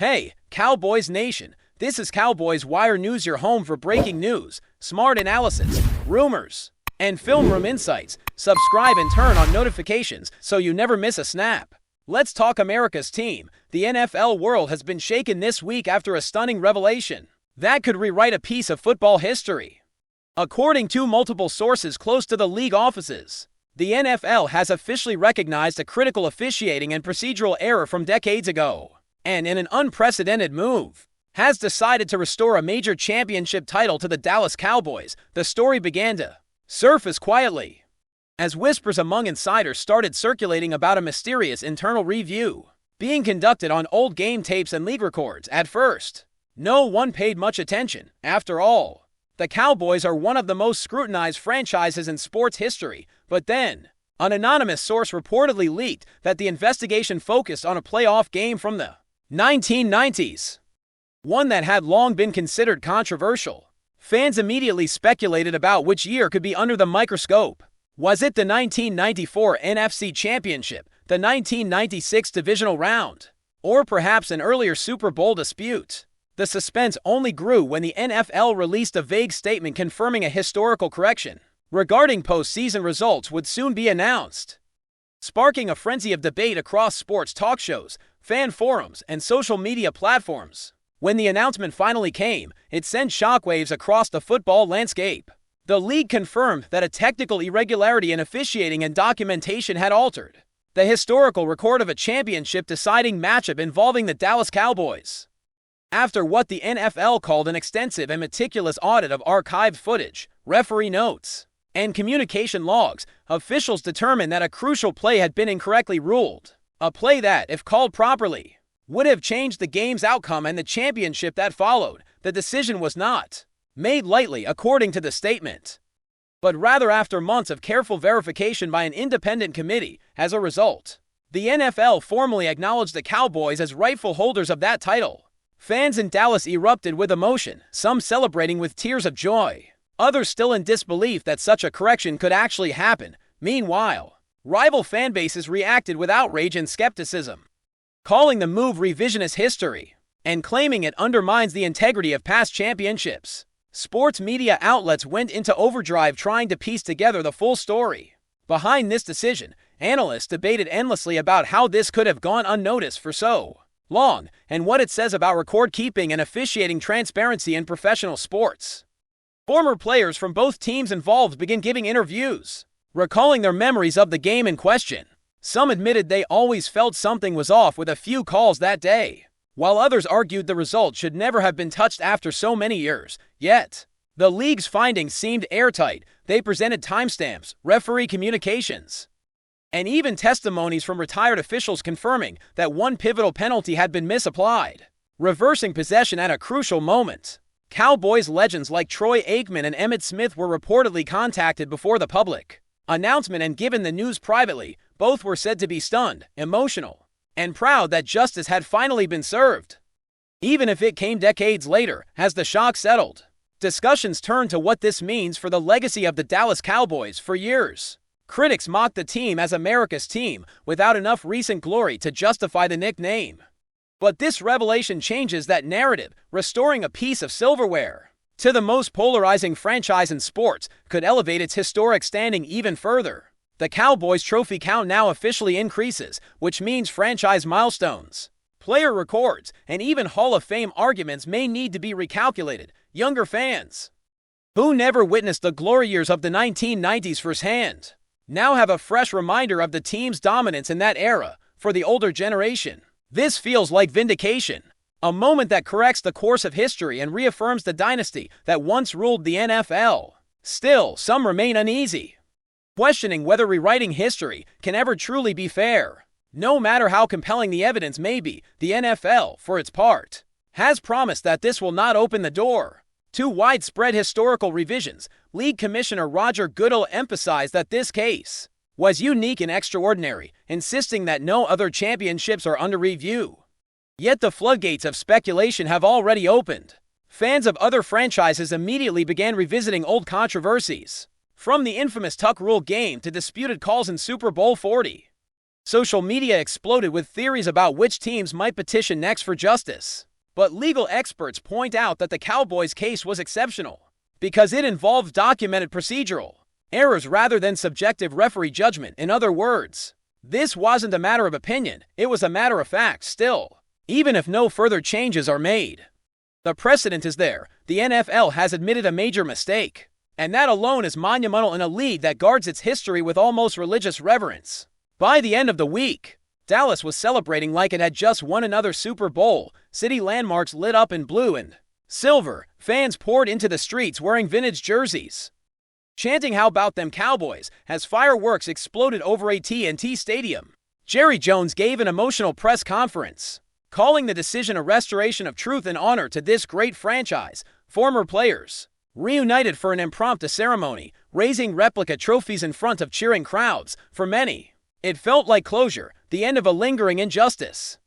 Hey, Cowboys Nation, this is Cowboys Wire News, your home for breaking news, smart analysis, rumors, and film room insights. Subscribe and turn on notifications so you never miss a snap. Let's talk America's team. The NFL world has been shaken this week after a stunning revelation that could rewrite a piece of football history. According to multiple sources close to the league offices, the NFL has officially recognized a critical officiating and procedural error from decades ago, and in an unprecedented move, has decided to restore a major championship title to the Dallas Cowboys. The story began to surface quietly as whispers among insiders started circulating about a mysterious internal review being conducted on old game tapes and league records. At first, no one paid much attention. After all, the Cowboys are one of the most scrutinized franchises in sports history. But then, an anonymous source reportedly leaked that the investigation focused on a playoff game from the 1990s, one that had long been considered controversial. Fans immediately speculated about which year could be under the microscope. Was it the 1994 NFC Championship, the 1996 divisional round, or perhaps an earlier Super Bowl dispute? The suspense only grew when the NFL released a vague statement confirming a historical correction regarding postseason results would soon be announced, sparking a frenzy of debate across sports talk shows, fan forums, and social media platforms. When the announcement finally came, it sent shockwaves across the football landscape. The league confirmed that a technical irregularity in officiating and documentation had altered the historical record of a championship-deciding matchup involving the Dallas Cowboys. After what the NFL called an extensive and meticulous audit of archived footage, referee notes, and communication logs, officials determined that a crucial play had been incorrectly ruled. A play that, if called properly, would have changed the game's outcome and the championship that followed. The decision was not made lightly, according to the statement, but rather after months of careful verification by an independent committee. As a result, the NFL formally acknowledged the Cowboys as rightful holders of that title. Fans in Dallas erupted with emotion, some celebrating with tears of joy, others still in disbelief that such a correction could actually happen. Meanwhile, rival fan bases reacted with outrage and skepticism, calling the move revisionist history and claiming it undermines the integrity of past championships. Sports media outlets went into overdrive trying to piece together the full story behind this decision. Analysts debated endlessly about how this could have gone unnoticed for so long and what it says about record keeping and officiating transparency in professional sports. Former players from both teams involved began giving interviews, recalling their memories of the game in question. Some admitted they always felt something was off with a few calls that day, while others argued the result should never have been touched after so many years. Yet, the league's findings seemed airtight. They presented timestamps, referee communications, and even testimonies from retired officials confirming that one pivotal penalty had been misapplied, reversing possession at a crucial moment. Cowboys legends like Troy Aikman and Emmitt Smith were reportedly contacted before the public announcement and given the news privately. Both were said to be stunned, emotional, and proud that justice had finally been served. Even if it came decades later, as the shock settled, discussions turned to what this means for the legacy of the Dallas Cowboys. For years, critics mocked the team as America's team without enough recent glory to justify the nickname. But this revelation changes that narrative, restoring a piece of silverware to the most polarizing franchise in sports could elevate its historic standing even further. The Cowboys' trophy count now officially increases, which means franchise milestones, player records, and even Hall of Fame arguments may need to be recalculated. Younger fans, who never witnessed the glory years of the 1990s firsthand, now have a fresh reminder of the team's dominance in that era. For the older generation, this feels like vindication, a moment that corrects the course of history and reaffirms the dynasty that once ruled the NFL. Still, some remain uneasy, questioning whether rewriting history can ever truly be fair. No matter how compelling the evidence may be, the NFL, for its part, has promised that this will not open the door to widespread historical revisions. League Commissioner Roger Goodell emphasized that this case was unique and extraordinary, insisting that no other championships are under review. Yet the floodgates of speculation have already opened. Fans of other franchises immediately began revisiting old controversies, from the infamous tuck rule game to disputed calls in Super Bowl 40. Social media exploded with theories about which teams might petition next for justice. But legal experts point out that the Cowboys' case was exceptional because it involved documented procedural errors rather than subjective referee judgment. In other words, this wasn't a matter of opinion, it was a matter of fact still, even if no further changes are made. The precedent is there. The NFL has admitted a major mistake, and that alone is monumental in a league that guards its history with almost religious reverence. By the end of the week, Dallas was celebrating like it had just won another Super Bowl. City landmarks lit up in blue and silver. Fans poured into the streets wearing vintage jerseys, chanting "How about them Cowboys" as fireworks exploded over AT&T Stadium. Jerry Jones gave an emotional press conference, calling the decision a restoration of truth and honor to this great franchise. Former players reunited for an impromptu ceremony, raising replica trophies in front of cheering crowds. For many, it felt like closure, the end of a lingering injustice.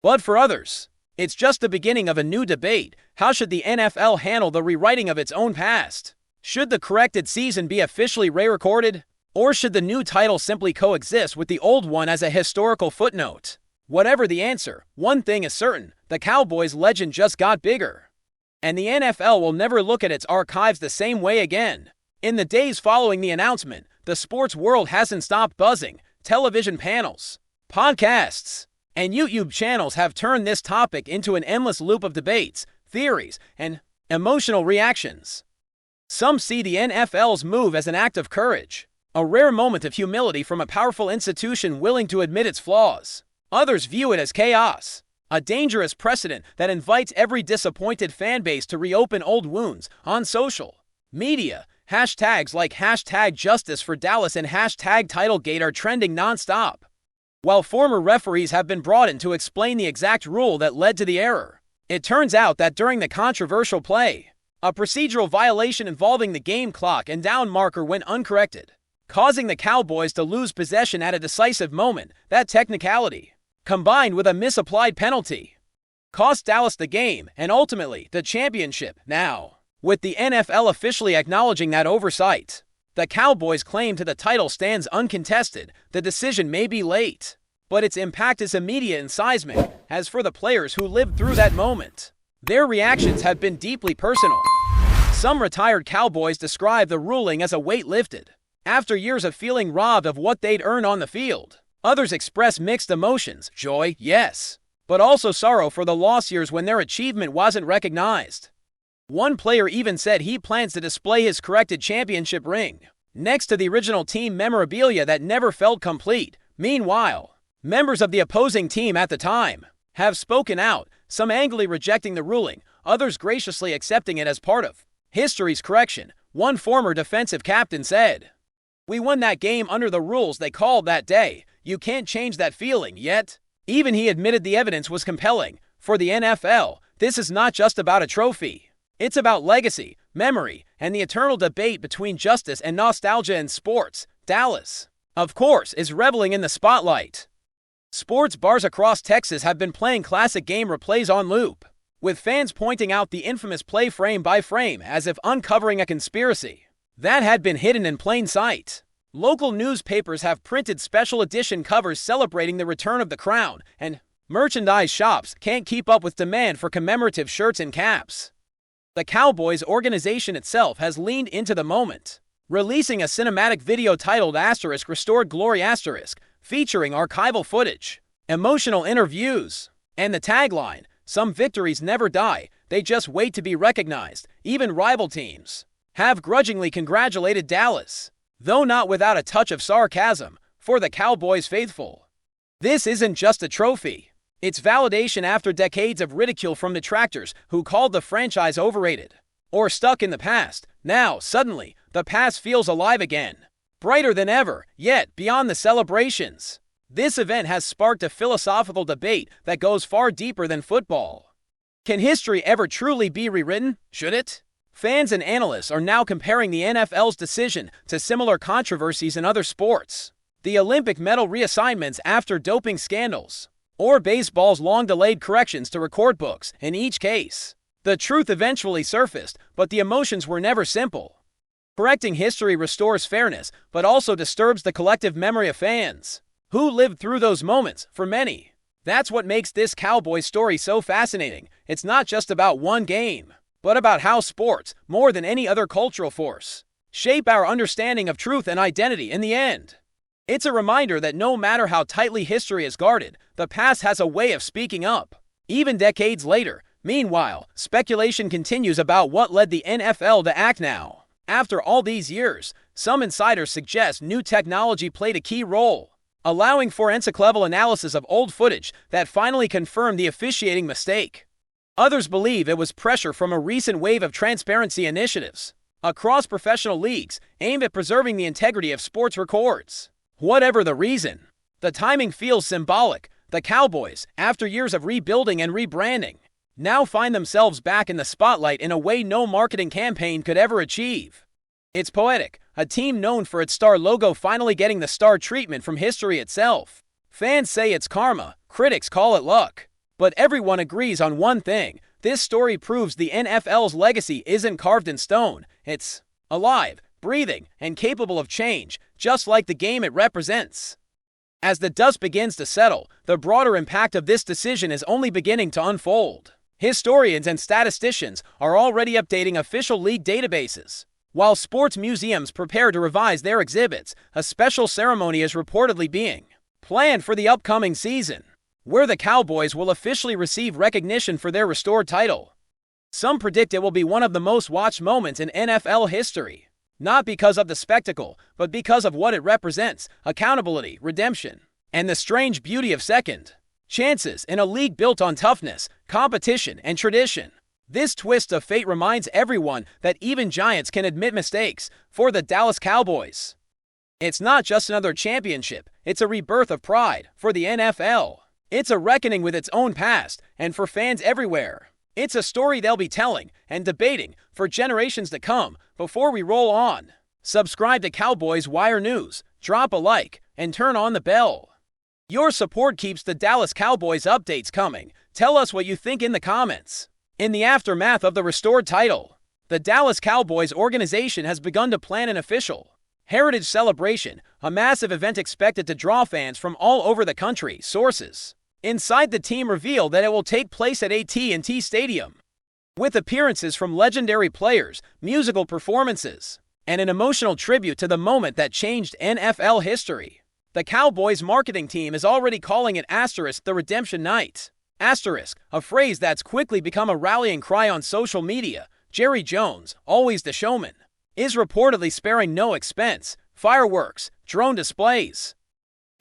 But for others, it's just the beginning of a new debate. How should the NFL handle the rewriting of its own past? Should the corrected season be officially re-recorded? Or should the new title simply coexist with the old one as a historical footnote? Whatever the answer, one thing is certain: the Cowboys legend just got bigger. And the NFL will never look at its archives the same way again. In the days following the announcement, the sports world hasn't stopped buzzing. Television panels, podcasts, and YouTube channels have turned this topic into an endless loop of debates, theories, and emotional reactions. Some see the NFL's move as an act of courage, a rare moment of humility from a powerful institution willing to admit its flaws. Others view it as chaos, a dangerous precedent that invites every disappointed fanbase to reopen old wounds. On social media, hashtags like #JusticeForDallas and #TitleGate are trending nonstop, while former referees have been brought in to explain the exact rule that led to the error. It turns out that during the controversial play, a procedural violation involving the game clock and down marker went uncorrected, causing the Cowboys to lose possession at a decisive moment. That technicality, combined with a misapplied penalty, cost Dallas the game and ultimately the championship. Now, with the NFL officially acknowledging that oversight, the Cowboys' claim to the title stands uncontested. The decision may be late, but its impact is immediate and seismic. As for the players who lived through that moment, their reactions have been deeply personal. Some retired Cowboys describe the ruling as a weight lifted after years of feeling robbed of what they'd earned on the field. Others express mixed emotions: joy, yes, but also sorrow for the lost years when their achievement wasn't recognized. One player even said he plans to display his corrected championship ring next to the original team memorabilia that never felt complete. Meanwhile, members of the opposing team at the time have spoken out, some angrily rejecting the ruling, others graciously accepting it as part of history's correction. One former defensive captain said, "We won that game under the rules they called that day. You can't change that feeling." Yet, even he admitted the evidence was compelling. For the NFL, this is not just about a trophy. It's about legacy, memory, and the eternal debate between justice and nostalgia in sports. Dallas, of course, is reveling in the spotlight. Sports bars across Texas have been playing classic game replays on loop, with fans pointing out the infamous play frame by frame as if uncovering a conspiracy that had been hidden in plain sight. Local newspapers have printed special edition covers celebrating the return of the crown, and merchandise shops can't keep up with demand for commemorative shirts and caps. The Cowboys organization itself has leaned into the moment, releasing a cinematic video titled *Restored Glory*, featuring archival footage, emotional interviews, and the tagline, "Some victories never die, they just wait to be recognized." Even rival teams have grudgingly congratulated Dallas, though not without a touch of sarcasm. For the Cowboys faithful, this isn't just a trophy. It's validation after decades of ridicule from detractors who called the franchise overrated or stuck in the past. Now, suddenly, the past feels alive again, brighter than ever. Yet, beyond the celebrations, this event has sparked a philosophical debate that goes far deeper than football. Can history ever truly be rewritten? Should it? Fans and analysts are now comparing the NFL's decision to similar controversies in other sports: the Olympic medal reassignments after doping scandals, or baseball's long-delayed corrections to record books. In each case, the truth eventually surfaced, but the emotions were never simple. Correcting history restores fairness, but also disturbs the collective memory of fans Who lived through those moments? For many, that's what makes this Cowboys story so fascinating. It's not just about one game, but about how sports, more than any other cultural force, shape our understanding of truth and identity in the end. It's a reminder that no matter how tightly history is guarded, the past has a way of speaking up, even decades later. Meanwhile, speculation continues about what led the NFL to act now. After all these years, some insiders suggest new technology played a key role, allowing forensic-level analysis of old footage that finally confirmed the officiating mistake. Others believe it was pressure from a recent wave of transparency initiatives across professional leagues aimed at preserving the integrity of sports records. Whatever the reason, the timing feels symbolic. The Cowboys, after years of rebuilding and rebranding, now find themselves back in the spotlight in a way no marketing campaign could ever achieve. It's poetic, a team known for its star logo finally getting the star treatment from history itself. Fans say it's karma, critics call it luck. But everyone agrees on one thing: this story proves the NFL's legacy isn't carved in stone. It's alive, breathing, and capable of change, just like the game it represents. As the dust begins to settle, the broader impact of this decision is only beginning to unfold. Historians and statisticians are already updating official league databases, while sports museums prepare to revise their exhibits. A special ceremony is reportedly being planned for the upcoming season, where the Cowboys will officially receive recognition for their restored title. Some predict it will be one of the most watched moments in NFL history, not because of the spectacle, but because of what it represents: accountability, redemption, and the strange beauty of second chances in a league built on toughness, competition, and tradition. This twist of fate reminds everyone that even giants can admit mistakes. For the Dallas Cowboys, it's not just another championship, it's a rebirth of pride. For the NFL, it's a reckoning with its own past. And for fans everywhere, it's a story they'll be telling and debating for generations to come. Before we roll on, subscribe to Cowboys Wire News, drop a like, and turn on the bell. Your support keeps the Dallas Cowboys updates coming. Tell us what you think in the comments. In the aftermath of the restored title, the Dallas Cowboys organization has begun to plan an official heritage celebration, a massive event expected to draw fans from all over the country. Sources inside the team reveal that it will take place at AT&T Stadium, with appearances from legendary players, musical performances, and an emotional tribute to the moment that changed NFL history. The Cowboys marketing team is already calling it the Redemption Night. A phrase that's quickly become a rallying cry on social media. Jerry Jones, always the showman, is reportedly sparing no expense: fireworks, drone displays,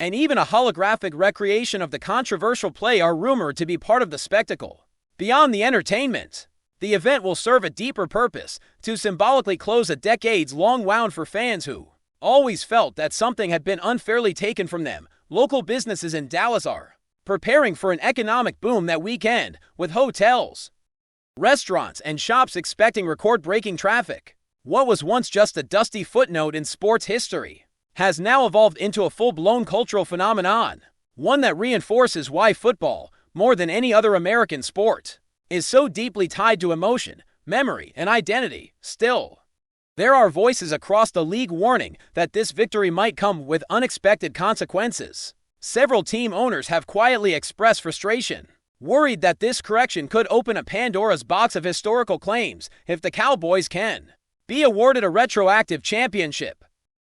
and even a holographic recreation of the controversial play are rumored to be part of the spectacle. Beyond the entertainment, the event will serve a deeper purpose: to symbolically close a decades-long wound for fans who always felt that something had been unfairly taken from them. Local businesses in Dallas are preparing for an economic boom that weekend, with hotels, restaurants, and shops expecting record-breaking traffic. What was once just a dusty footnote in sports history has now evolved into a full-blown cultural phenomenon, one that reinforces why football, more than any other American sport, is so deeply tied to emotion, memory, and identity. Still, there are voices across the league warning that this victory might come with unexpected consequences. Several team owners have quietly expressed frustration, worried that this correction could open a Pandora's box of historical claims if the Cowboys can be awarded a retroactive championship.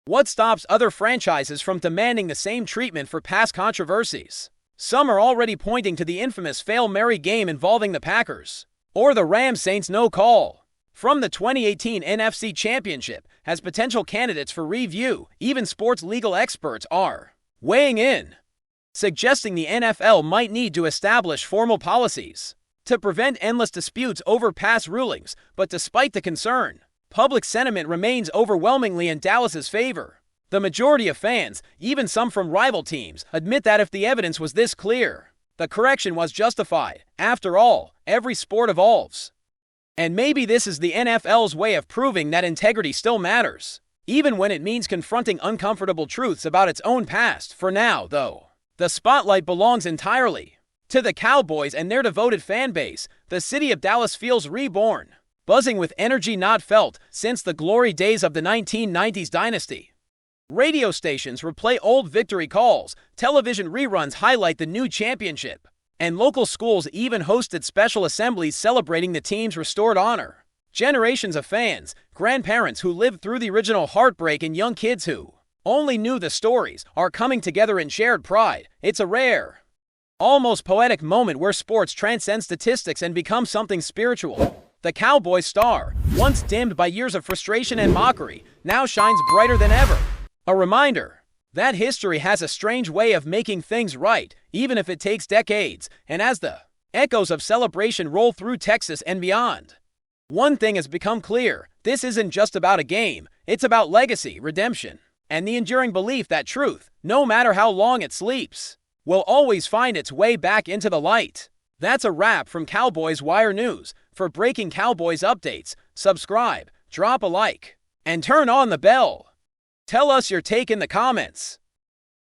What stops other franchises from demanding the same treatment for past controversies? Some are already pointing to the infamous Hail Mary game involving the Packers, or the Rams-Saints no-call from the 2018 NFC Championship as potential candidates for review. Even sports legal experts are weighing in, suggesting the NFL might need to establish formal policies to prevent endless disputes over past rulings. But despite the concern, public sentiment remains overwhelmingly in Dallas's favor. The majority of fans, even some from rival teams, admit that if the evidence was this clear, the correction was justified. After all, every sport evolves. And maybe this is the NFL's way of proving that integrity still matters, even when it means confronting uncomfortable truths about its own past. For now, though, the spotlight belongs entirely to the Cowboys and their devoted fan base. The city of Dallas feels reborn, buzzing with energy not felt since the glory days of the 1990s dynasty. Radio stations replay old victory calls, television reruns highlight the new championship, and local schools even hosted special assemblies celebrating the team's restored honor. Generations of fans, grandparents who lived through the original heartbreak, and young kids who only knew the stories are coming together in shared pride. It's a rare, almost poetic moment where sports transcend statistics and become something spiritual. The Cowboys star, once dimmed by years of frustration and mockery, now shines brighter than ever. A reminder that history has a strange way of making things right, even if it takes decades. And as the echoes of celebration roll through Texas and beyond, one thing has become clear: this isn't just about a game, it's about legacy, redemption, and the enduring belief that truth, no matter how long it sleeps, will always find its way back into the light. That's a wrap from Cowboys Wire News. For breaking Cowboys updates, subscribe, drop a like, and turn on the bell. Tell us your take in the comments.